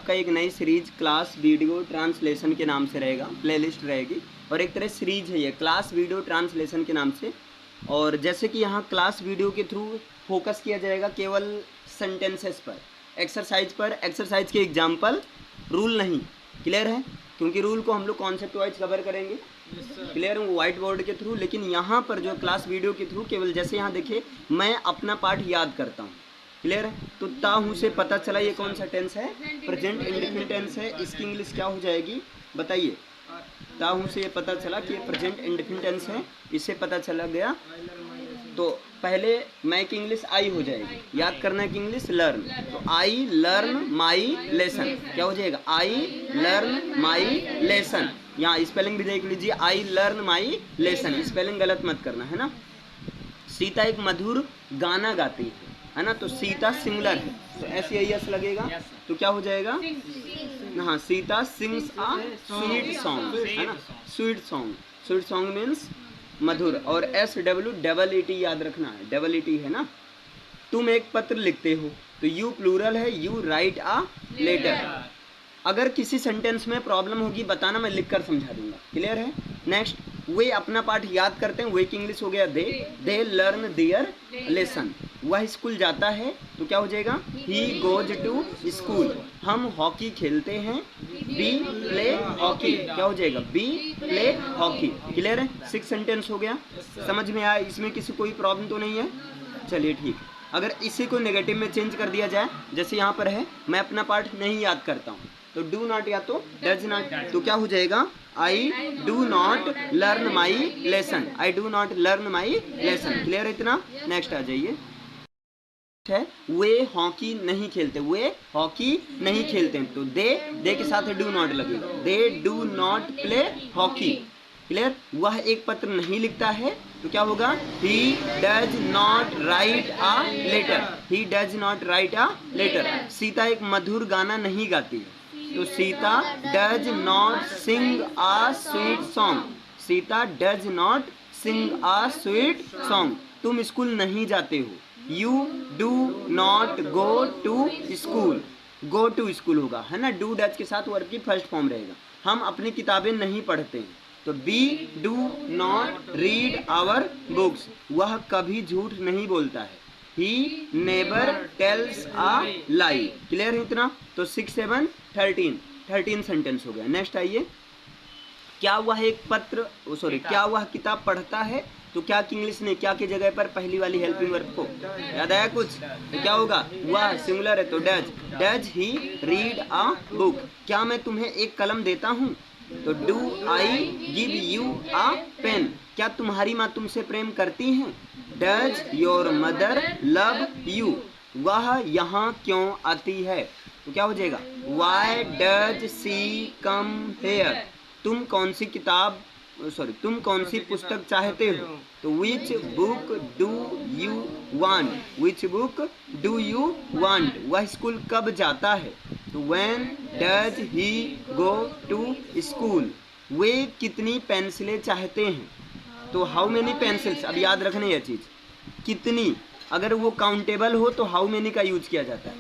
का एक नई सीरीज क्लास वीडियो ट्रांसलेशन के नाम से रहेगा, प्लेलिस्ट रहेगी और एक तरह सीरीज है ये क्लास वीडियो ट्रांसलेशन के नाम से। और जैसे कि यहाँ क्लास वीडियो के थ्रू फोकस किया जाएगा केवल सेंटेंसेस पर, एक्सरसाइज के एग्जाम्पल, रूल नहीं। क्लियर है? क्योंकि रूल को हम लोग कॉन्सेप्ट वाइज कवर करेंगे, क्लियर है, व्हाइट बोर्ड के थ्रू। लेकिन यहाँ पर जो क्लास वीडियो के थ्रू केवल जैसे यहाँ देखिए मैं अपना पाठ याद करता हूँ। क्लियर है? तो ता हूँ से पता चला ये कौन सा टेंस है, प्रेजेंट इंडेफिनिट टेंस है। इसकी इंग्लिश क्या हो जाएगी बताइए? ता हूँ से ये पता चला कि ये प्रेजेंट इंडेफिनिट टेंस है, इससे पता चला गया। तो पहले मैं की इंग्लिश आई हो जाएगी, याद करना की इंग्लिश लर्न। तो आई लर्न माई लेसन क्या हो जाएगा? आई लर्न माई लेसन। यहाँ स्पेलिंग भी देख लीजिए, आई लर्न माई लेसन, स्पेलिंग गलत मत करना, है ना। सीता एक मधुर गाना गाती है ना, तो सीता सिंगुलर है तो SAIS लगेगा, तो क्या हो जाएगा? हाँ, Sita sings a sweet song, है ना, स्वीट सॉन्ग मीन्स मधुर। और SWEET याद रखना है, ET है ना। तुम एक पत्र लिखते हो तो यू प्लूरल है, यू राइट अ लेटर। अगर किसी सेंटेंस में प्रॉब्लम होगी बताना, मैं लिखकर समझा दूंगा। क्लियर है? नेक्स्ट, वे अपना पाठ याद करते हैं, वे की इंग्लिश हो गया दे लर्न देयर लेसन। वह स्कूल जाता है तो क्या हो जाएगा? He goes to school. हम हॉकी खेलते हैं, बी प्ले हॉकी क्या हो जाएगा? B play hockey. क्लियर है? 6 सेंटेंस हो गया, समझ में आया? इसमें किसी कोई प्रॉब्लम तो नहीं है? चलिए ठीक है। अगर इसी को नेगेटिव में चेंज कर दिया जाए, जैसे यहाँ पर है मैं अपना पाठ नहीं याद करता हूँ, तो डू नॉट या तो डज नॉट, तो क्या हो जाएगा? I do not learn my lesson, I do not learn my lesson. Clear है इतना? नेक्स्ट आ जाइए। है वे हॉकी नहीं खेलते, वे हॉकी नहीं खेलते हैं, तो दे के साथ डू नॉट लगेगा, they do not play hockey. Clear? वह एक पत्र नहीं लिखता है तो क्या होगा? He does not write a letter, he does not write a letter. Sita एक मधुर गाना नहीं गाती है तो Sita does not sing a sweet song, Sita does not sing a sweet song. तुम स्कूल नहीं जाते हो, you do not go to school, go to school होगा, है ना, डू डज के साथ वर्ब की फर्स्ट फॉर्म रहेगा। हम अपनी किताबें नहीं पढ़ते हैं तो we do not read our books, वह कभी झूठ नहीं बोलता है, he never tells a lie. Clear है इतना? तो 6 7 13 सेंटेंस हो गया। नेक्स्ट आइए। क्या वह एक पत्र क्या वह किताब पढ़ता है, तो क्या की इंग्लिश ने क्या की जगह पर पहली वाली हेल्पिंग वर्ब को, याद आया कुछ? तो क्या होगा? वह सिंगुलर है तो does he read a book. क्या मैं तुम्हें एक कलम देता हूँ, तो do I give you a pen. क्या तुम्हारी माँ तुमसे प्रेम करती हैं, does your mother love you. वह यहाँ क्यों आती है, तो क्या हो जाएगा? Why does she come here. तुम कौन सी पुस्तक चाहते हो, तो which book do you want, which book do you want. वह स्कूल कब जाता है, तो when does he go to school. वे कितनी पेंसिलें चाहते हैं, तो हाउ मेनी पेंसिल्स। अब याद रखना यह चीज, कितनी, अगर वो काउंटेबल हो तो हाउ मेनी का यूज किया जाता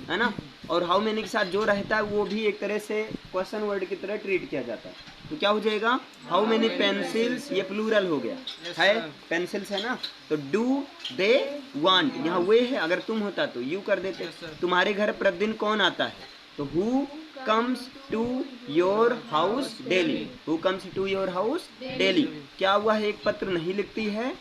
है ना, और हाउ मेनी के साथ जो रहता है वो भी एक तरह से क्वेश्चन वर्ड की तरह ट्रीट किया जाता है। तो क्या हो जाएगा? हाउ मेनी पेंसिल्स, ये प्लूरल हो गया, है पेंसिल्स है ना, तो डू दे वांट, यहाँ वे है, अगर तुम होता तो यू कर देते। तुम्हारे घर प्रतिदिन कौन आता है, तो who comes to your house daily, who comes to your house daily. क्या वह एक पत्र नहीं लिखती है,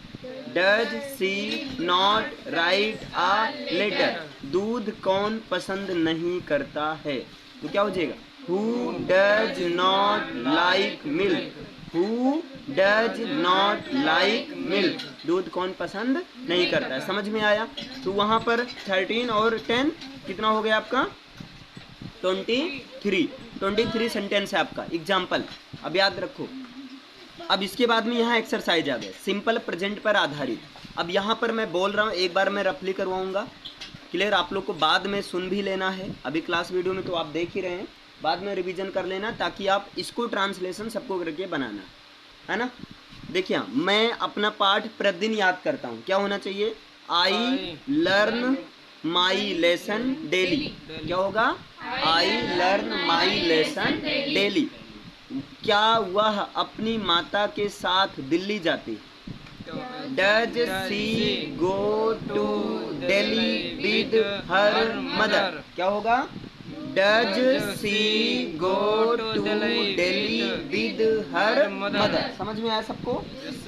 does she not write a letter. दूध कौन पसंद नहीं करता है, तो क्या हो जाएगा? Who does not like milk, who does not like milk. दूध कौन पसंद नहीं करता है। समझ में आया? तो वहां पर 13 और 10 कितना हो गया आपका? 23 सेंटेंस है आपका एग्जाम्पल। अब याद रखो, अब इसके बाद में यहाँ एक्सरसाइज आ गए सिंपल प्रेजेंट पर आधारित। अब यहाँ पर मैं बोल रहा हूँ, एक बार मैं रफली करवाऊंगा। क्लियर? आप लोग को बाद में सुन भी लेना है, अभी क्लास वीडियो में तो आप देख ही रहे हैं, बाद में रिवीजन कर लेना ताकि आप इसको ट्रांसलेशन सबको करके बनाना, है ना। देखिए, मैं अपना पाठ प्रतिदिन याद करता हूँ, क्या होना चाहिए? I learn my lesson daily. क्या होगा? I learn my lesson daily. क्या वह अपनी माता के साथ दिल्ली जाती है? Does she go to Delhi with her mother. क्या होगा? Does she go to Delhi with her mother. समझ में आया सबको?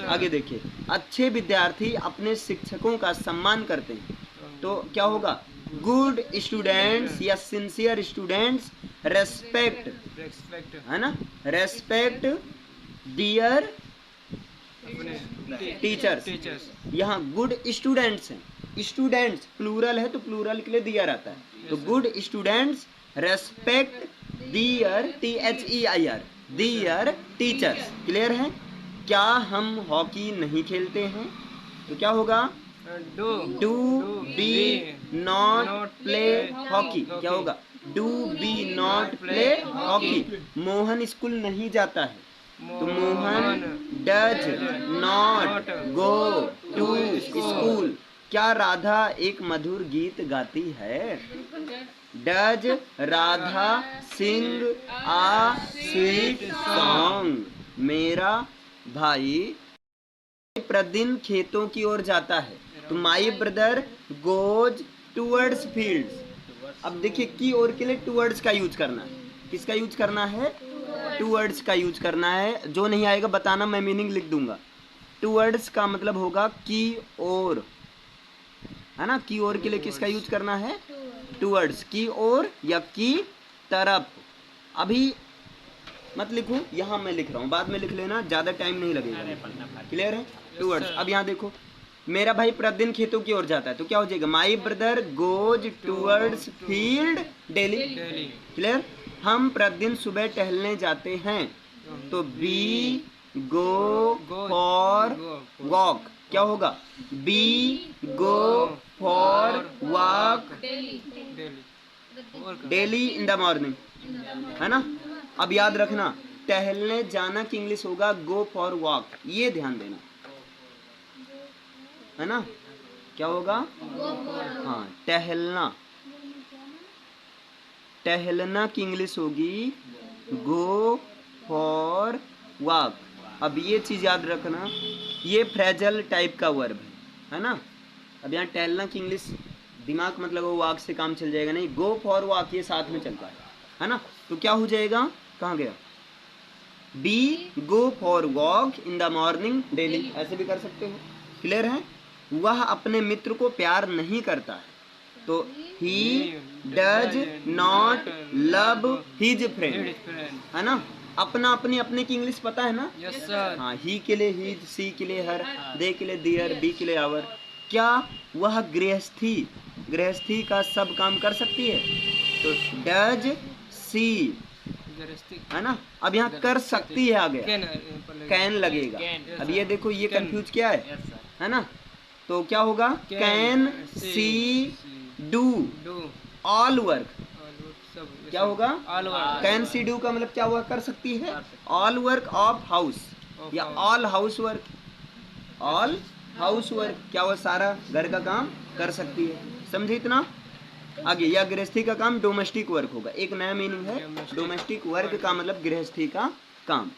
आगे देखिए, अच्छे विद्यार्थी अपने शिक्षकों का सम्मान करते हैं, तो क्या होगा? गुड स्टूडेंट्स या सिंसियर स्टूडेंट्स रेस्पेक्ट, है ना, रेस्पेक्ट डियर टीचर्स। यहाँ गुड स्टूडेंट्स हैं, स्टूडेंट्स प्लूरल है तो प्लूरल के लिए दियर आता है, तो good students respect their THEIR their teachers. Clear है? क्या हम हॉकी नहीं खेलते हैं? तो क्या होगा? Do we not play hockey. क्या होगा? Do we not play hockey. Mohan school नहीं जाता है, तो Mohan does not go to school. क्या राधा एक मधुर गीत गाती है? Does Radha sing a sweet song. मेरा भाई प्रतिदिन खेतों की ओर जाता है, तो my brother goes towards fields. अब देखिए, की ओर के लिए टूवर्ड्स का यूज करना है। किसका यूज करना है? टूवर्ड्स का यूज करना है। जो नहीं आएगा बताना, मैं मीनिंग लिख दूंगा। टूवर्ड्स का मतलब होगा की ओर, है ना। की ओर के लिए किसका यूज करना है? टूवर्ड्स, की ओर या की तरफ। अभी मत लिखो, यहाँ मैं लिख रहा हूँ, बाद में लिख लेना, ज्यादा टाइम नहीं लगेगा। क्लियर है? टूवर्ड्स। अब यहाँ देखो, मेरा भाई प्रतिदिन खेतों की ओर जाता है, तो क्या हो जाएगा? माई brother goes towards field daily. Clear? हम प्रतिदिन सुबह टहलने जाते हैं, तो बी गो फॉर वॉक। क्या होगा? We go for walk daily in the morning, है ना। अब याद रखना, टहलने जाना की इंग्लिश होगा गो फॉर वॉक, ये ध्यान देना, है ना। क्या होगा? हाँ, टहलना, टहलना की इंग्लिश होगी गो फॉर वॉक। अब ये चीज याद रखना, ये फ्रेजल टाइप का वर्ब है ना। अब यहाँ टहलना की इंग्लिश दिमाग मतलब वो वॉक से काम चल जाएगा नहीं, गो फॉर वॉक ये साथ में चलता है ना। तो क्या हो जाएगा? कहाँ गया? We go for walk in the morning daily, ऐसे भी कर सकते हो। क्लियर है? वह अपने मित्र को प्यार नहीं करता है, तो ही does not love his friend, है ना। अपना अपनी अपने की इंग्लिश पता है ना? Yes sir. हाँ, ही के लिए हिज, सी के लिए हर, दे के लिए दियर, बी के लिए आवर। क्या वह गृहस्थी का सब काम कर सकती है? तो डज सी, है ना। अब यहाँ कर सकती है आ गया, कैन लगेगा। अब ये देखो, ये कंफ्यूज क्या है ना। तो क्या होगा? Can see do all work. क्या होगा? कैन सी डू का मतलब क्या हुआ? कर सकती है ऑल वर्क ऑफ हाउस, या all house work. All house work क्या हुआ? सारा घर का काम कर सकती है। समझे इतना? आगे, या गृहस्थी का काम डोमेस्टिक वर्क होगा। एक नया मीनिंग है, डोमेस्टिक वर्क का मतलब गृहस्थी का काम।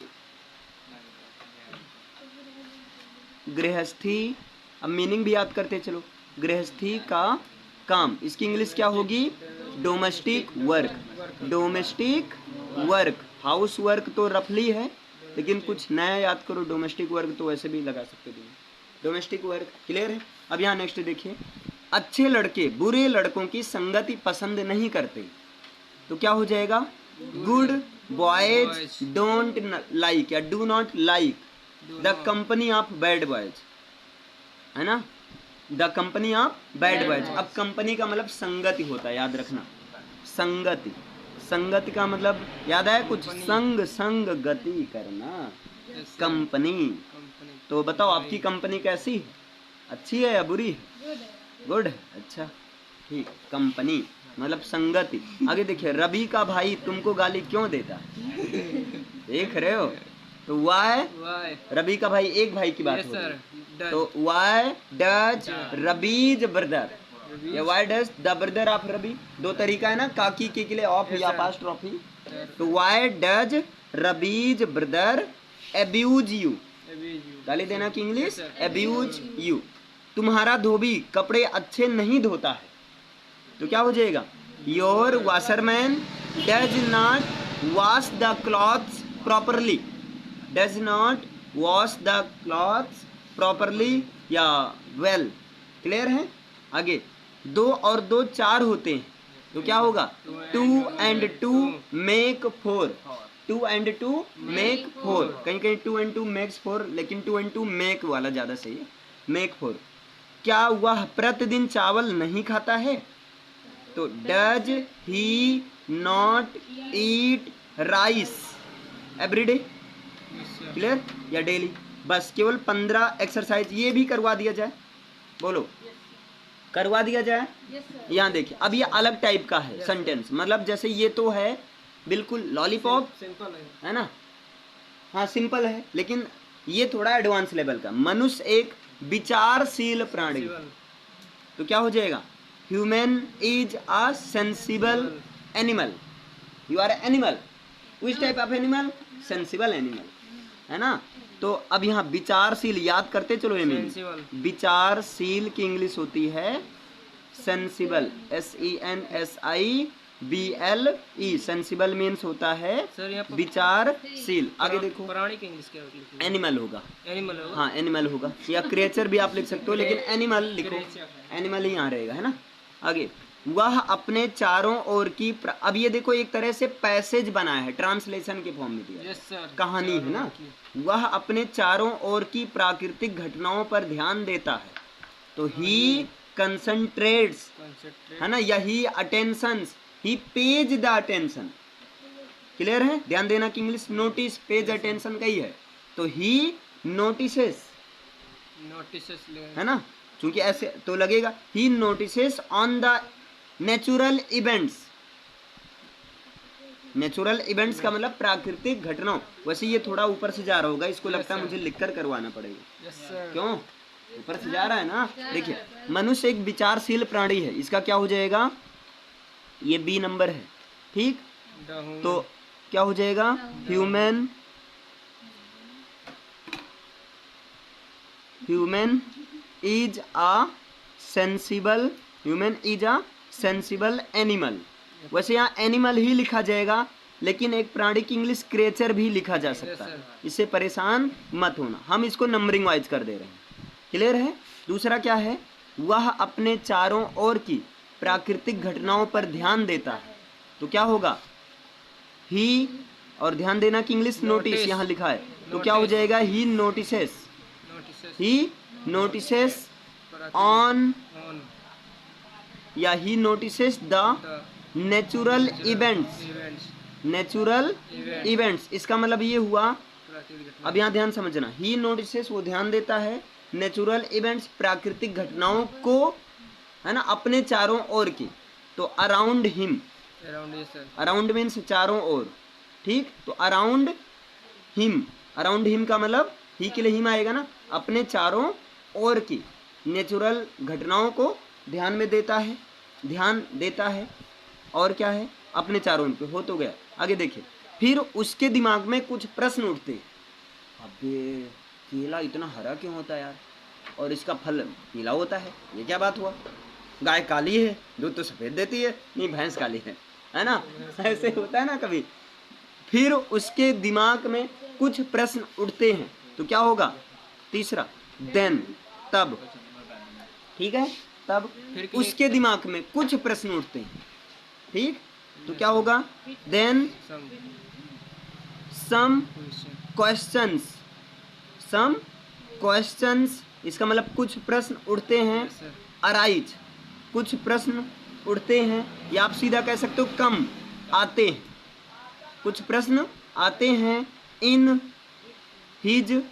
गृहस्थी, अब मीनिंग भी याद करते चलो। गृहस्थी का काम, इसकी इंग्लिश क्या होगी? Domestic work. Domestic work, house work तो रफली है, लेकिन कुछ नया याद करो। डोमेस्टिक वर्क तो वैसे भी लगा सकते हो, डोमेस्टिक वर्क। क्लियर है? अब यहाँ नेक्स्ट देखिए, अच्छे लड़के बुरे लड़कों की संगति पसंद नहीं करते, तो क्या हो जाएगा? गुड बॉयज डोंट लाइक या do not like the company of bad boys, है ना। The company of bad boys. अब कंपनी का मतलब संगति होता है, याद रखना। संगति, संगति का मतलब याद आया कुछ? संग गति करना, कंपनी। तो बताओ, आपकी कंपनी कैसी है? अच्छी है या बुरी है? गुड, अच्छा, ठीक। कंपनी मतलब संगति। आगे देखिए, रवि का भाई तुमको गाली क्यों देता है? देख रहे हो? तो वाई, रवि का भाई, एक भाई की बात हो रही है, तो वाई डज रबीज ब्रदर या why does the brother of Ravi, दो तरीका है ना, काकी के लिए ऑफ या अपोस्ट्रोफी। तो why does rabies brother abuse you, गाली देना की इंग्लिश अब्यूज यू। तुम्हारा धोबी कपड़े अच्छे नहीं धोता है, तो क्या हो जाएगा, your washerman does not wash the clothes properly, does not wash the clothes properly या वेल। क्लियर है। आगे, दो और दो चार होते हैं, तो क्या होगा, 2 and 2 make 4, 2 and 2 make 4, कहीं कहीं 2 and 2 makes 4, लेकिन 2 and 2 make वाला ज़्यादा सही है, make 4। क्या वह प्रतिदिन चावल नहीं खाता है, तो does he not eat rice everyday. Clear, या डेली। बस केवल 15 एक्सरसाइज ये भी करवा दिया जाए, बोलो करवा दिया जाए। यहाँ देखिए, अब ये अलग टाइप का है सेंटेंस, मतलब जैसे ये तो है बिल्कुल लॉलीपॉप है ना, हाँ सिंपल है, लेकिन ये थोड़ा एडवांस लेवल का। मनुष्य एक विचारशील प्राणी, तो क्या हो जाएगा, human is a sensible animal. You are animal, which type of animal, sensible animal, है ना। तो अब यहाँ विचारशील याद करते चलो, ये विचारशील की इंग्लिश होती है सेंसिबल, SENSIBLE, सेंसिबल मीन्स होता है विचारशील। आगे देखो, प्राणी की इंग्लिश क्या होगी, एनिमल होगा, एनिमल होगा, हाँ एनिमल होगा, या क्रिएचर भी आप लिख सकते हो, लेकिन एनिमल लिखो, एनिमल ही यहाँ रहेगा, है ना। आगे, वह अपने चारों ओर की अब ये देखो एक तरह से पैसेज बनाया है, ट्रांसलेशन के फॉर्म में दिया, कहानी है ना। वह अपने चारों ओर की प्राकृतिक घटनाओं पर ध्यान देता है, तो ही कंसंट्रेट्स, है ना, या he attentions, he pays the attention. Clear है, ध्यान देना की इंग्लिश नोटिस, पेज अटेंशन का ही है, तो ही नोटिसेस, है ना, क्योंकि ऐसे तो लगेगा, he notices on the natural events. Natural events का मतलब प्राकृतिक घटनाओं, वैसे ये थोड़ा ऊपर से जा रहा होगा, इसको लगता है मुझे लिखकर करवाना पड़ेगा, क्यों ऊपर से जा रहा है ना। देखिए, मनुष्य एक विचारशील प्राणी है, इसका क्या हो जाएगा, ये बी नंबर है, ठीक, तो क्या हो जाएगा, human is a sensible, human is a sensible animal. वैसे यहाँ एनिमल ही लिखा जाएगा, लेकिन एक प्राणी की इंग्लिश क्रिएचर भी लिखा जा सकता है, इससे परेशान मत होना, हम इसको नंबरिंग वाइज कर दे रहे हैं। क्लियर है। दूसरा क्या है, वह अपने चारों ओर की प्राकृतिक घटनाओं पर ध्यान देता है, तो क्या होगा, ही, और ध्यान देना कि इंग्लिश नोटिस यहाँ लिखा है, तो क्या हो जाएगा, ही नोटिसेस ऑन, या ही नोटिसेस द नेचुरल इवेंट्स, इसका मतलब ये हुआ, अब यहाँ ध्यान समझना, ही नोटिसेस वो ध्यान देता है, नेचुरल इवेंट्स प्राकृतिक घटनाओं को, है ना, अपने चारों ओर की, तो अराउंड हिम, अराउंड मीन्स चारों ओर, ठीक, तो अराउंड हिम का मतलब ही के लिए हिम आएगा ना, अपने चारों ओर की नेचुरल घटनाओं को ध्यान देता है, और क्या है, अपने चारों पे, हो तो गया। आगे देखिए, फिर उसके दिमाग में कुछ प्रश्न उठते, अबे केला इतना हरा क्यों होता है यार, और इसका फल नीला होता है, ये क्या बात हुआ, गाय काली है, दूध तो सफेद देती है, नहीं भैंस काली है ना, ऐसे होता है ना कभी। फिर उसके दिमाग में कुछ प्रश्न उठते हैं, तो क्या होगा, तीसरा, देन, तब, ठीक है, तब उसके दिमाग में कुछ प्रश्न उठते हैं, ठीक, तो क्या होगा, देन सम क्वेश्चंस, इसका मतलब कुछ प्रश्न उठते हैं, अराइज, कुछ प्रश्न उठते हैं, या आप सीधा कह सकते हो कम आते हैं, कुछ प्रश्न आते हैं, इन हिज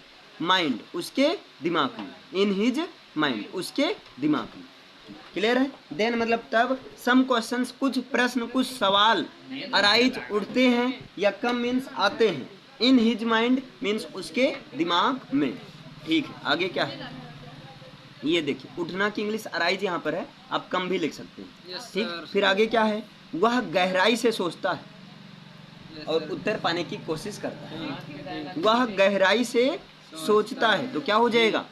माइंड, उसके दिमाग में, इन हिज माइंड, उसके दिमाग में। क्लियर है। देन मतलब तब, सम क्वेश्चंस, कुछ प्रश्न, कुछ सवाल, अराइज उठते हैं, या कम मीन्स आते हैं, इन हिज माइंड मीन्स उसके दिमाग में, ठीक है। आगे क्या है, ये देखिए उठना की इंग्लिश अराइज यहाँ पर है, आप कम भी लिख सकते हैं। यस ठीक, सर। फिर आगे क्या है, वह गहराई से सोचता है यस और सर। उत्तर पाने की कोशिश करता है। ठीक। वह गहराई से सोचता है तो क्या हो जाएगा,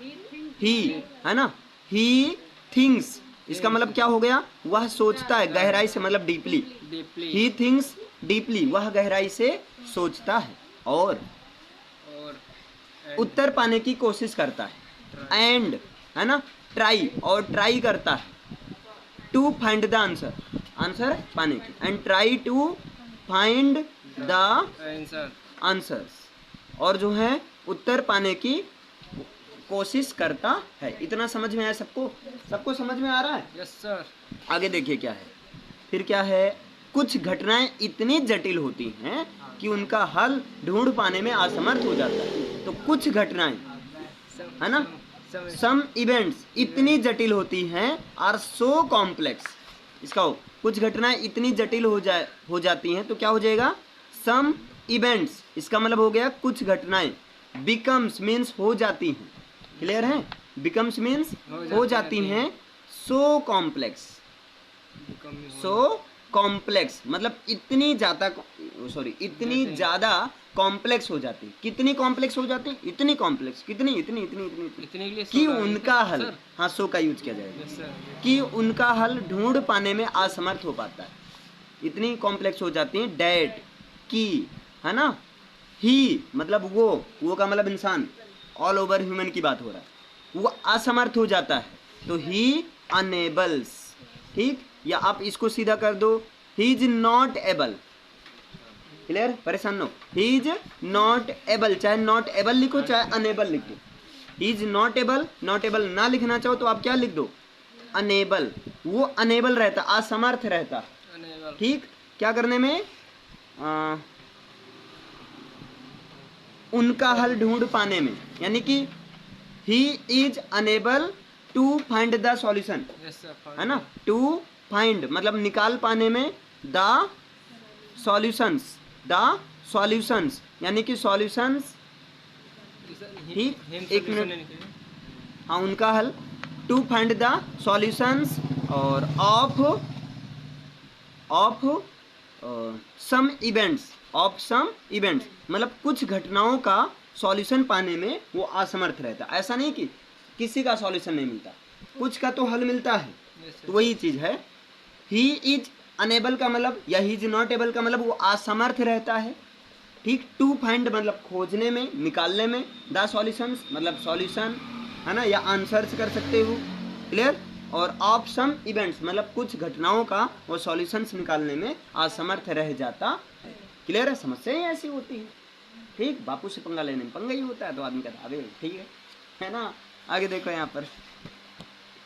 ही, है ना, ही थिंक्स, इसका मतलब क्या हो गया, वह सोचता है गहराई से मतलब deeply, deeply. He thinks deeply, वह गहराई से सोचता है और और उत्तर पाने की कोशिश करता है। एंड, है ना, ट्राई, और ट्राई करता है to find the answer, answer पाने की, and try to find the answer. Answers, और जो है उत्तर पाने की कोशिश करता है। इतना समझ में आया सबको, सबको समझ में आ रहा है। Yes sir. आगे देखिए क्या है, फिर क्या है, कुछ घटनाएं इतनी जटिल होती हैं कि उनका हल ढूंढ पाने में असमर्थ हो जाता है। तो कुछ घटनाएं, है ना, सम इवेंट्स इतनी जटिल होती हैं, आर सो कॉम्प्लेक्स, इसका हो, कुछ घटनाएं इतनी जटिल हो जाती हैं तो क्या हो जाएगा, सम इवेंट्स, इसका मतलब हो गया कुछ घटनाएं, बिकम्स मीन्स हो जाती हैं, क्लियर है, बिकम्स मीन्स हो जाती हैं, सो कॉम्प्लेक्स, सो कॉम्प्लेक्स मतलब इतनी ज़्यादा, सॉरी इतनी ज़्यादा कॉम्प्लेक्स हो जाती, कितनी कॉम्प्लेक्स हो जाती, इतनी कॉम्प्लेक्स, कितनी, इतनी इतनी इतनी, इतने के लिए कि सो का उनका हल, सर। हाँ सो का यूज किया जाएगा, यस सर। कि उनका हल ढूंढ पाने में असमर्थ हो पाता है, इतनी कॉम्प्लेक्स हो जाती है, डैट की, है ना, ही मतलब वो का मतलब इंसान, ऑल ओवर ह्यूमन की बात हो रहा है, वो असमर्थ हो जाता है, तो ही अनेबल्स, ठीक, या आप इसको सीधा कर दो, he is not able, clear, परेशान no, he is not able, चाहे नॉट एबल लिखो चाहे अनेबल लिखो, he is not able, not able ना लिखना चाहो तो आप क्या लिख दो, अनेबल, वो अनेबल रहता, असमर्थ रहता, ठीक, क्या करने में, उनका हल ढूंढ पाने में, यानी कि he is unable to find the solution, है ना, टू फाइंड मतलब निकाल पाने में, द सॉल्यूशंस यानी कि सॉल्यूशंस, ठीक, एक मिनट, हाँ उनका हल, टू फाइंड द सॉल्यूशंस और ऑफ सम इवेंट्स, मतलब कुछ घटनाओं का सॉल्यूशन पाने में वो असमर्थ रहता, ऐसा नहीं कि किसी का सॉल्यूशन नहीं मिलता, कुछ का तो हल मिलता है, तो वही चीज़ है, ही इज अनेबल का मतलब, या ही इज नॉट एबल का मतलब वो असमर्थ रहता है, ठीक, टू फाइंड मतलब खोजने में, निकालने में, द सॉल्यूशंस मतलब सॉल्यूशन, है ना, या आंसर्स कर सकते हो, क्लियर, और ऑफ सम इवेंट्स मतलब कुछ घटनाओं का वो सॉल्यूशंस निकालने में असमर्थ रह जाता है, क्लियर है, समस्याएं ऐसी होती है, ठीक, बापू से पंगा लेने में पंगा ही होता है, तो आदमी कहता अबे ठीक है ना। आगे देखो यहाँ पर,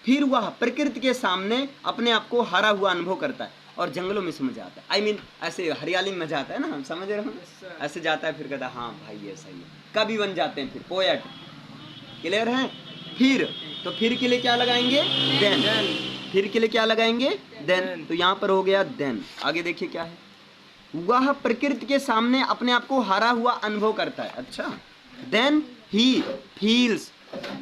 फिर वह प्रकृति के सामने अपने आप को हारा हुआ अनुभव करता है और जंगलों में से मजा आता है, आई मीन ऐसे हरियाली में मजा आता है ना, हम समझ रहे हो, ऐसे जाता है फिर कहता है हाँ भाई ये सही है, कवि बन जाते हैं फिर, पोएट, क्लियर है। फिर तो फिर के लिए क्या लगाएंगे, देन, फिर के लिए क्या लगाएंगे, देन, तो यहाँ पर हो गया देन। आगे देखिए क्या है, वह प्रकृति के सामने अपने आप को हारा हुआ अनुभव करता है, अच्छा, देन ही फील्स,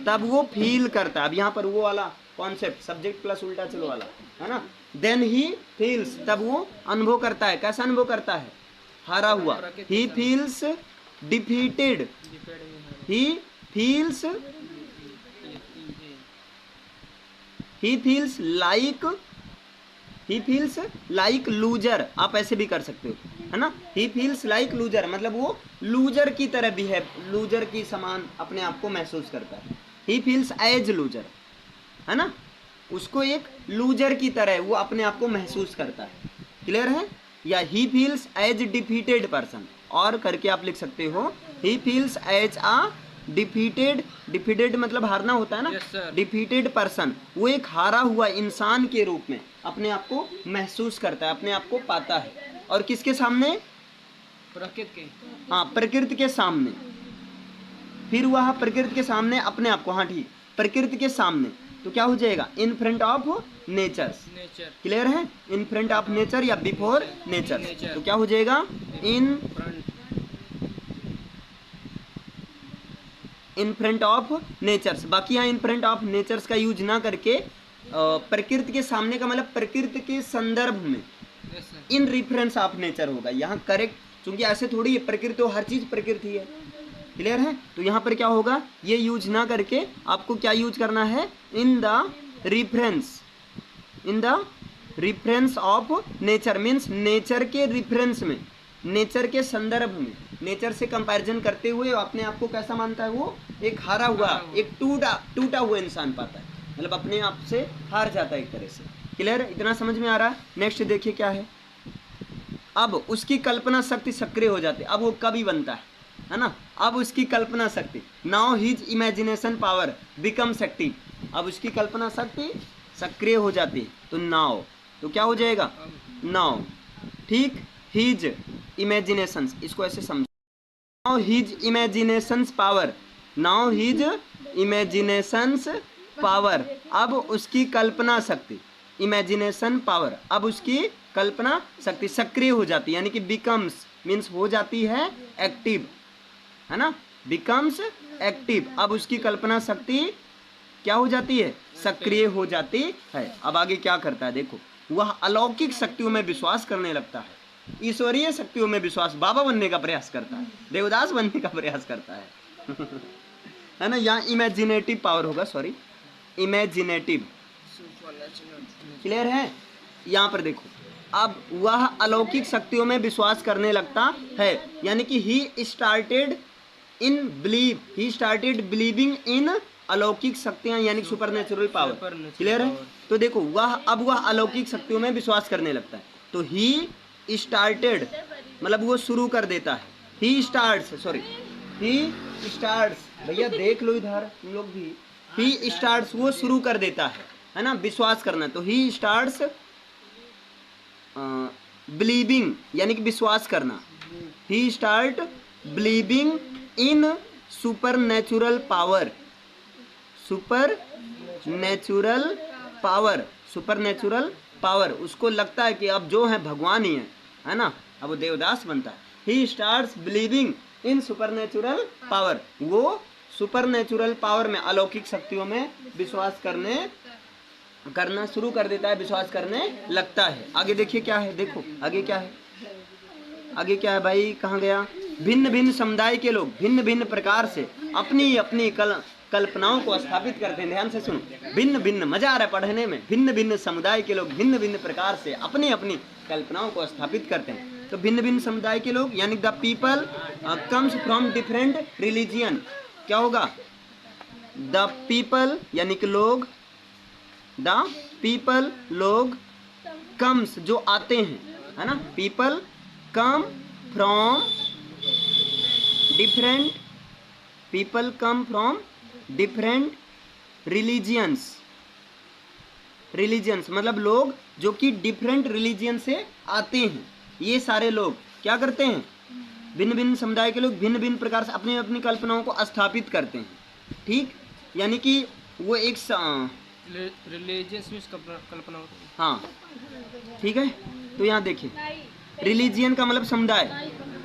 तब वो फील करता है, अब यहाँ पर वो वाला कॉन्सेप्ट, सब्जेक्ट प्लस उल्टा चलो वाला, है ना, देन ही फील्स, तब वो अनुभव करता है, कैसा अनुभव करता है, हारा हुआ, he feels defeated, he feels like loser, आप ऐसे भी कर सकते हो, है ना, ही फील्स लाइक लूजर मतलब वो लूजर की तरह भी है, लूजर की समान अपने आप को महसूस करता है, ही फील्स एज लूजर, है ना, उसको एक लूजर की तरह वो अपने आप को महसूस करता है, क्लियर है, या he feels as defeated person, और करके आप लिख सकते हो, he feels as a defeated मतलब हारना होता है ना, डिफीटेड पर्सन, वो एक हारा हुआ इंसान के रूप में अपने आप को महसूस करता है, अपने आप को पाता है, और किसके सामने, प्रकृति के, हाँ प्रकृति के सामने, फिर वह प्रकृति के सामने अपने आप को, हाँ ठीक, प्रकृति के सामने, तो क्या हो जाएगा, इन फ्रंट ऑफ नेचर, क्लियर है, इन फ्रंट ऑफ नेचर या बिफोर नेचर, तो क्या हो जाएगा, इन फ्रंट ऑफ नेचर्स। बाकी यहाँ इन फ्रंट ऑफ नेचर्स का यूज ना करके प्रकृति के सामने का मतलब प्रकृति के संदर्भ में yes sir. In reference of nature होगा यहाँ करेक्ट, क्योंकि ऐसे थोड़ी है प्रकृति तो हर चीज प्रकृति है। क्लियर है? तो यहाँ पर क्या होगा, ये यूज ना करके आपको क्या यूज करना है, in the reference of nature means nature के रिफरेंस में, नेचर के संदर्भ में, नेचर से कंपैरिजन करते हुए अपने आप को कैसा मानता है, वो एक हारा हुआ, एक टूटा हुआ इंसान पाता है, मतलब अपने आप से हार जाता है एक तरह से। क्लियर? इतना समझ में आ रहा है? नेक्स्ट देखिए क्या है, अब उसकी कल्पना शक्ति सक्रिय हो जाती है। अब वो कभी बनता है ना, अब उसकी कल्पना शक्ति, now his imagination power becomes active. अब उसकी कल्पना शक्ति सक्रिय हो जाती है, तो नाउ तो क्या हो जाएगा, नाउ। ठीक, हिज इमेजिनेशंस, इसको ऐसे समझो, now his imaginations power, now his imaginations power, अब उसकी कल्पना शक्ति, इमेजिनेशन पावर, अब उसकी कल्पना शक्ति सक्रिय हो जाती है, यानी कि बिकम्स मीन्स हो जाती है एक्टिव, है ना, बिकम्स एक्टिव। अब उसकी कल्पना शक्ति क्या हो जाती है, सक्रिय हो जाती है। अब आगे क्या करता है देखो, वह अलौकिक शक्तियों में विश्वास करने लगता है, ईश्वरीय शक्तियों में विश्वास, बाबा बनने का प्रयास करता है, देवदास बनने का प्रयास करता है है ना। यहाँ इमेजिनेटिव पावर होगा, सॉरी इमेजिनेटिव। क्लियर है? यहाँ पर देखो, अब वह अलौकिक शक्तियों में विश्वास करने लगता है, यानी कि ही स्टार्टेड बिलीविंग इन अलौकिक शक्तियां, यानी सुपरनेचुरल पावर। क्लियर है? तो देखो वह अलौकिक शक्तियों में विश्वास करने लगता है, तो ही स्टार्टेड मतलब वो शुरू कर देता है, ही स्टार्ट्स, भैया देख लो इधर तुम लोग भी, ही स्टार्ट्स वो शुरू कर देता है ना, विश्वास करना, तो ही स्टार्ट्स बिलीविंग यानी कि विश्वास करना, he start believing in supernatural power, supernatural power, उसको लगता है कि अब जो है भगवान ही है ना, अब वो देवदास बनता है। He starts believing in supernatural power, वो सुपरनेचुरल पावर में, अलौकिक शक्तियों में विश्वास करना शुरू कर देता है, विश्वास करने लगता है। आगे देखिए क्या है, देखो आगे क्या है भाई, कहाँ गया, भिन्न भिन्न समुदाय के लोग भिन्न भिन्न प्रकार से अपनी अपनी कल्पनाओं को स्थापित करते हैं। ध्यान से सुनो, भिन्न भिन्न, मजा आ रहा है पढ़ने में, भिन्न भिन्न समुदाय के लोग भिन्न भिन्न प्रकार से अपनी अपनी कल्पनाओं को स्थापित करते हैं। तो भिन्न भिन्न समुदाय के लोग यानी the people comes from different religion, क्या होगा, द पीपल यानी कि लोग, द पीपल लोग, कम्स जो आते हैं, है ना, people come from different, people come from different religions मतलब लोग जो कि डिफरेंट रिलीजियन से आते हैं। ये सारे लोग क्या करते हैं, भिन्न भिन्न समुदाय के लोग भिन्न भिन्न प्रकार से अपनी अपनी कल्पनाओं को स्थापित करते हैं। ठीक, यानी कि वो एक रिलीजियस मींस कल्पना होती है। हाँ ठीक है, तो यहाँ देखिए रिलीजियन का मतलब समुदाय।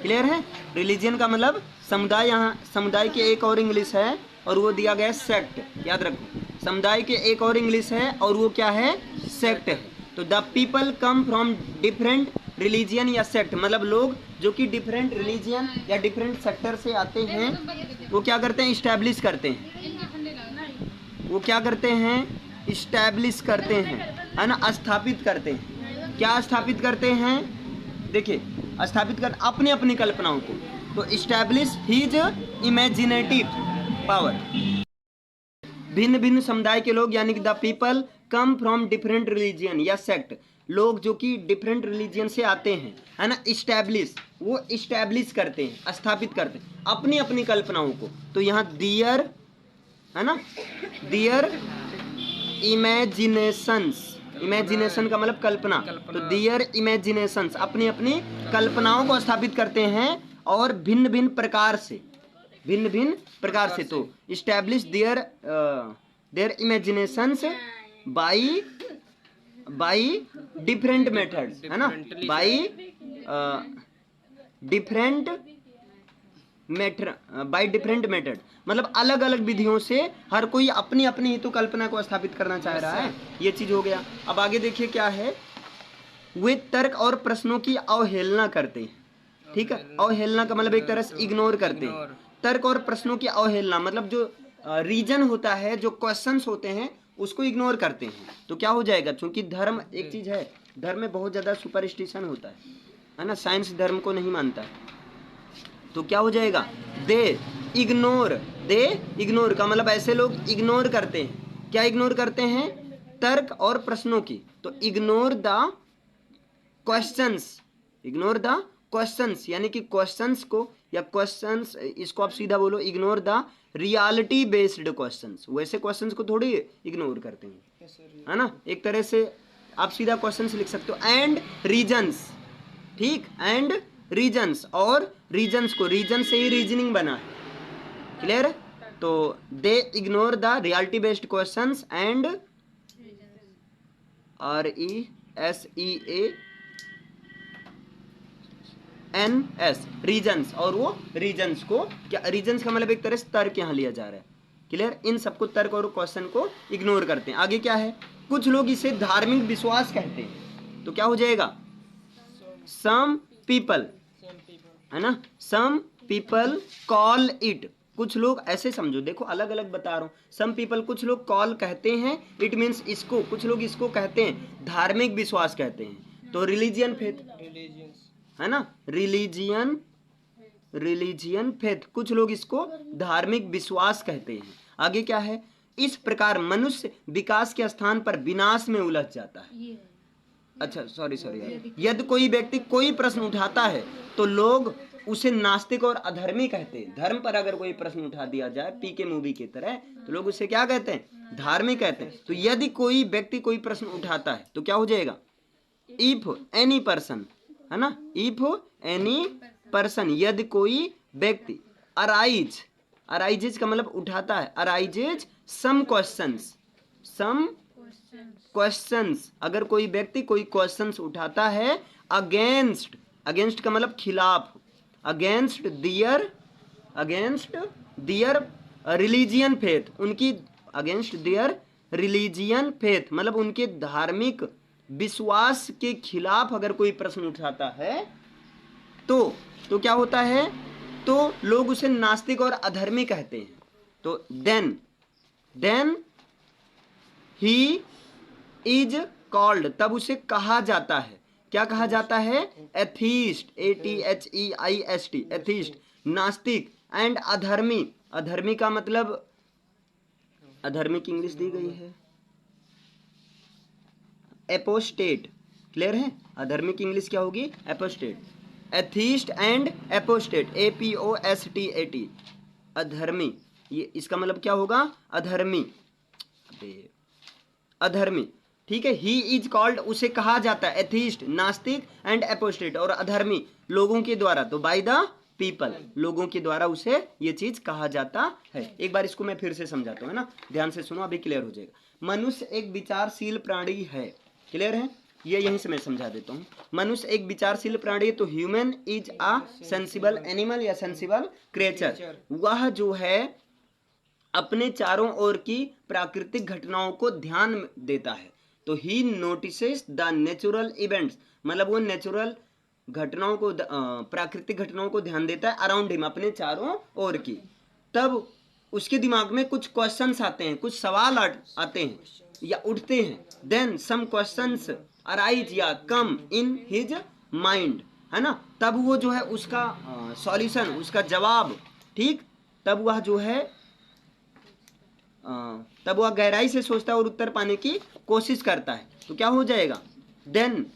क्लियर है? रिलीजियन का मतलब समुदाय। यहाँ समुदाय के एक और इंग्लिश है और वो दिया गया सेक्ट। याद रखो, समुदाय के एक और इंग्लिश है और वो क्या है, सेक्ट है। तो the people come from different religion या सेक्ट, मतलब लोग जो कि डिफरेंट रिलीजियन या डिफरेंट सेक्टर से आते हैं, वो क्या करते हैं, इस्टेब्लिश करते हैं। वो क्या करते हैं, इस्टेब्लिश करते हैं, है ना, स्थापित करते हैं। क्या स्थापित करते हैं, देखिए स्थापित कर अपनी अपनी कल्पनाओं को। तो इस्टेब्लिश हिज इमेजिनेटिव पावर। भिन्न भिन्न समुदाय के लोग यानी कि the people come from different religion या सेक्ट, लोग जो कि डिफरेंट रिलीजियन से आते हैं, है ना, इस्टेब्लिश, वो इस्टेब्लिश करते हैं, स्थापित करते हैं अपनी अपनी कल्पनाओं को। तो यहाँ दियर, है ना, दियर इमेजिनेशंस, इमेजिनेशन का मतलब कल्पना, तो दियर इमेजिनेशंस अपनी अपनी कल्पनाओं को स्थापित करते हैं और भिन्न भिन्न प्रकार से, भिन्न भिन्न प्रकार से। तो establish there imaginations by different methods, है ना, by different method by different method, मतलब अलग अलग विधियों से हर कोई अपनी अपनी ही तो कल्पना को स्थापित करना चाह रहा है। ये चीज हो गया। अब आगे देखिए क्या है, वे तर्क और प्रश्नों की अवहेलना करते हैं। ठीक है, अवहेलना का मतलब एक तरह से इग्नोर करते हैं। तर्क और प्रश्नों की अवहेलना मतलब जो रीजन होता है, जो क्वेश्चंस होते हैं उसको इग्नोर करते हैं। तो क्या हो जाएगा, क्योंकि धर्म एक चीज है, धर्म में बहुत ज्यादा सुपरस्टिशन होता है ना, साइंस धर्म को नहीं मानता है। तो क्या हो जाएगा, दे इग्नोर का मतलब ऐसे लोग इग्नोर करते हैं। क्या इग्नोर करते हैं, तर्क और प्रश्नों की। तो इग्नोर द क्वेश्चंस यानी कि क्वेश्चंस को, या क्वेश्चंस इसको आप सीधा बोलो, ignore the reality based questions. वैसे क्वेश्चंस को थोड़ी इग्नोर करते हैं, है ना। एक तरह से आप सीधा क्वेश्चंस लिख सकते हो। एंड रीजंस, ठीक, एंड रीजंस, और रीजंस को, रीजन से ही रीजनिंग बना है, क्लियर है। तो दे ignore the reality based questions and RESEANS reasons, और वो रीजंस को क्या, रीजंस का मतलब एक तरह से तर्क यहाँ लिया जा रहा है, क्लियर। इन सबको तर्क और क्वेश्चन को इग्नोर करते हैं। आगे क्या है, कुछ लोग इसे धार्मिक विश्वास कहते हैं। तो क्या हो जाएगा, सम पीपल, है ना, सम पीपल कॉल इट, कुछ लोग ऐसे समझो, देखो अलग अलग बता रहा हूँ। सम पीपल कुछ लोग कॉल कहते हैं, इट मीन्स इसको, कुछ लोग इसको कहते हैं धार्मिक विश्वास कहते हैं। तो रिलीजियन फेथ, है ना, रिलीजियन फेथ, कुछ लोग इसको धार्मिक विश्वास कहते हैं। आगे क्या है, इस प्रकार मनुष्य विकास के स्थान पर विनाश में उलझ जाता है। अच्छा सॉरी यदि कोई व्यक्ति कोई प्रश्न उठाता है तो लोग उसे नास्तिक और अधर्मी कहते हैं। धर्म पर अगर कोई प्रश्न उठा दिया जाए पीके मूवी की तरह, तो लोग उसे क्या कहते हैं, धार्मिक कहते हैं। तो यदि कोई व्यक्ति कोई प्रश्न उठाता है तो क्या हो जाएगा, इफ एनी पर्सन, है ना, इफ एनी पर्सन, यदि कोई व्यक्ति, अराइजेज का मतलब उठाता है, अराइजेज सम क्वेश्चंस, अगर कोई व्यक्ति कोई क्वेश्चंस उठाता है अगेंस्ट का मतलब खिलाफ, अगेंस्ट दियर रिलीजियन फेथ, उनकी अगेंस्ट दियर रिलीजियन फेथ मतलब उनके धार्मिक विश्वास के खिलाफ अगर कोई प्रश्न उठाता है तो क्या होता है, तो लोग उसे नास्तिक और अधर्मी कहते हैं। तो देन ही इज कॉल्ड, तब उसे कहा जाता है, क्या कहा जाता है, एथीस्ट, ATHEIST, एथीस्ट नास्तिक, एंड अधर्मी का मतलब, अधर्मी की इंग्लिश दी गई है एपोस्टेट, क्लियर है। अधर्मी की इंग्लिश क्या होगी, apostate. Atheist and apostate, APOSTAT, अधर्मी, ये इसका मतलब क्या होगा, अधर्मी, ठीक है। ही इज कॉल्ड, उसे कहा जाता है, एथीस्ट नास्तिक एंड एपोस्टेट, और अधर्मी लोगों के द्वारा, तो बाय द पीपल, लोगों के द्वारा उसे ये चीज कहा जाता है। एक बार इसको मैं फिर से समझाता हूँ, है ना, ध्यान से सुनो, अभी क्लियर हो जाएगा। मनुष्य एक विचारशील प्राणी है, क्लियर है, ये यहीं से मैं समझा देता हूँ। मनुष्य एक विचारशील प्राणी है, तो human is a sensible animal या सेंसिबल क्रिएचर, वह जो है अपने चारों ओर की प्राकृतिक घटनाओं को ध्यान देता है। तो ही नोटिसेस द नेचुरल इवेंट्स, मतलब वो नेचुरल घटनाओं को, प्राकृतिक घटनाओं को ध्यान देता है अराउंड हिम, अपने चारों ओर की। तब उसके दिमाग में कुछ क्वेश्चंस आते हैं, कुछ सवाल आते हैं या उठते हैं। देन सम क्वेश्चंस अराइज या कम इन हिज माइंड, है ना, तब वो जो है उसका सॉल्यूशन, उसका जवाब, ठीक, तब वह जो है तब वह गहराई से सोचता है और उत्तर पाने की कोशिश करता है। तो क्या हो जाएगा, देन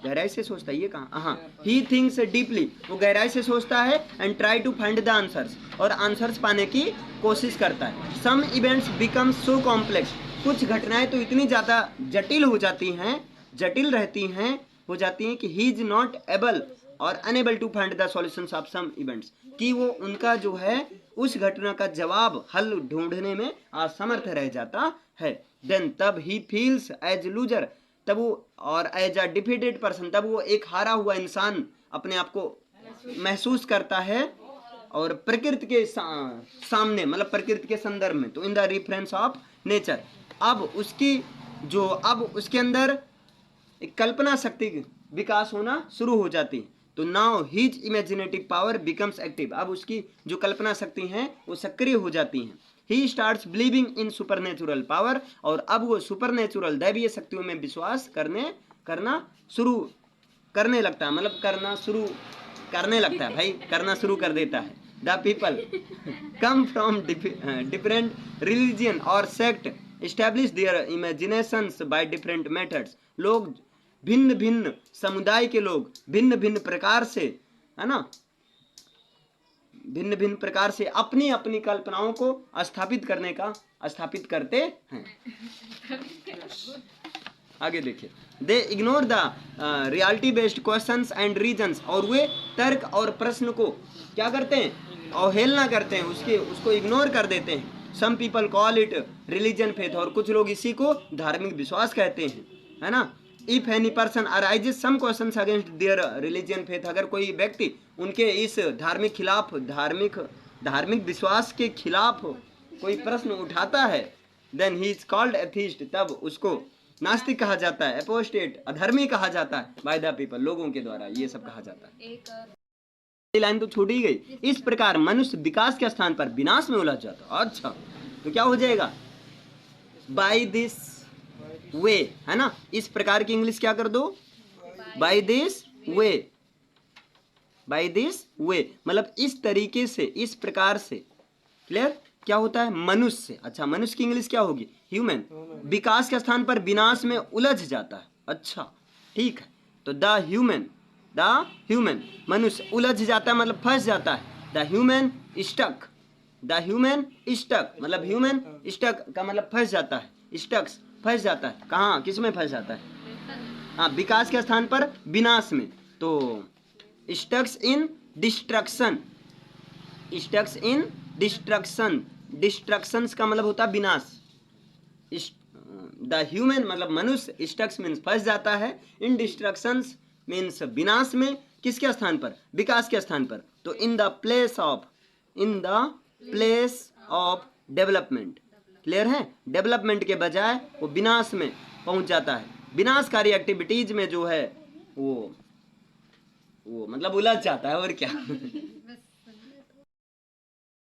गहराई से सोचता है, ये कहा, हाँ, ही थिंक्स डीपली, वो गहराई से सोचता है, and try to find the answers, और आंसर्स पाने की कोशिश करता है। Some events become so complex, कुछ घटनाएं तो इतनी ज्यादा जटिल हो जाती हैं, हो जाती हैं कि ही इज नॉट एबल और unable to find the solutions of some events, कि वो उनका जो है उस घटना का जवाब, हल ढूंढने में असमर्थ रह जाता है। देन तब ही फील्स एज लूजर, तब वो, और एज अ डिफीटेड पर्सन, तब वो एक हारा हुआ इंसान अपने आप को महसूस करता है और प्रकृति के सामने मतलब प्रकृति के संदर्भ में, तो in the reference of nature. अब उसके अंदर एक कल्पना शक्ति विकास होना शुरू हो जाती है। तो now his imaginative power becomes active. अब उसकी जो कल्पना शक्ति है वो सक्रिय हो जाती हैं। He starts believing in supernatural power, और अब वो सुपरनेचुरल दैवीय शक्तियों में विश्वास करना शुरू करने लगता है, मतलब करना शुरू करने लगता है भाई, करना शुरू कर देता है। The people come from different religion और sect establish their imaginations by different methods. लोग भिन्न भिन्न समुदाय के लोग भिन्न भिन्न प्रकार से, है ना, भिन्न भिन्न प्रकार से अपनी अपनी कल्पनाओं को स्थापित करते हैं। आगे देखिए, दे ignore the reality based questions and reasons, और वे तर्क और प्रश्न को क्या करते हैं, अवहेलना करते हैं, उसको इग्नोर कर देते हैं। Some people call it religion faith, और कुछ लोग इसी को धार्मिक विश्वास कहते हैं, है ना। If any person arises some questions against their religion faith, अगर कोई व्यक्ति उनके इस धार्मिक विश्वास के खिलाफ कोई प्रश्न उठाता है, then he is called atheist, तब उसको नास्तिक कहा जाता है, एपोस्टेट अधर्मी कहा जाता है, बाय द पीपल, लोगों के द्वारा ये सब कहा जाता है। ये लाइन तो छूट ही गई। इस प्रकार मनुष्य विकास के स्थान पर विनाश में उलझ जाता है। अच्छा, तो क्या हो जाएगा, बाय दिस वे, है ना। इस प्रकार की इंग्लिश क्या कर दो, by this way, by this way, मतलब इस तरीके से, इस प्रकार से। क्लियर, क्या होता है, मनुष्य। अच्छा, मनुष्य की इंग्लिश क्या होगी, ह्यूमन। विकास के स्थान पर विनाश में उलझ जाता है। अच्छा, ठीक है, तो द ह्यूमन मनुष्य उलझ जाता है, मतलब फंस जाता है। द ह्यूमन स्टक, मतलब ह्यूमन स्टक का मतलब फंस जाता है, स्टक्स फंस जाता है। कहाँ, किस में फंस जाता है, हाँ, विकास के स्थान पर विनाश में। तो स्टक्स इन डिस्ट्रक्शन, डिस्ट्रक्शंस का मतलब होता है विनाश। द ह्यूमन मतलब मनुष्य, स्टक्स मीन्स फंस जाता है, इन डिस्ट्रक्शंस मीन्स विनाश में, किसके स्थान पर, विकास के स्थान पर। तो in the place of development. Clear है, डेवलपमेंट के बजाय वो विनाश में पहुंच जाता है। विनाशकारी एक्टिविटीज में जो है वो मतलब उलझ जाता है, और क्या